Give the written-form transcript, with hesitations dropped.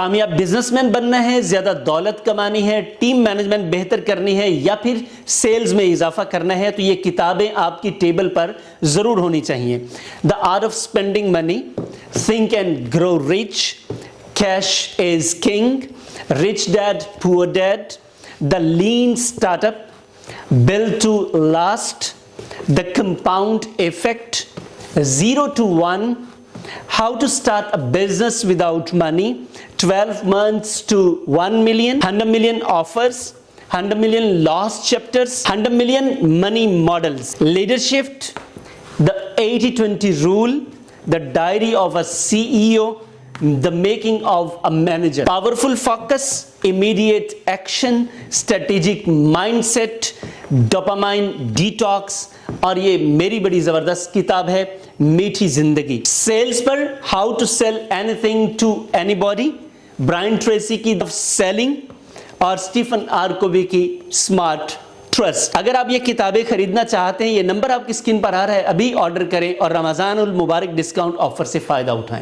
कामयाब बिजनेसमैन बनना है, ज्यादा दौलत कमानी है, टीम मैनेजमेंट बेहतर करनी है या फिर सेल्स में इजाफा करना है, तो ये किताबें आपकी टेबल पर जरूर होनी चाहिए। The art of spending money, think and grow rich, cash is king, rich dad poor dad, the lean startup, build to last, the compound effect, 0 to 1, how to start a business without money, 12 months to 1 million, 100 million offers, 100 million lost chapters, 100 million money models, leadership, the 80-20 rule, the diary of a CEO, the making of a manager, powerful focus, immediate action, strategic mindset, dopamine detox, और ये मेरी बड़ी जबरदस्त किताब है मीठी जिंदगी। Sales पर how to sell anything to anybody, Brian Tracy की सेलिंग, और स्टीफन आर कोवी की स्मार्ट ट्रस्ट। अगर आप ये किताबें खरीदना चाहते हैं, ये नंबर आपकी स्क्रीन पर आ रहा है, अभी ऑर्डर करें और रमजानुल मुबारक डिस्काउंट ऑफर से फायदा उठाएं।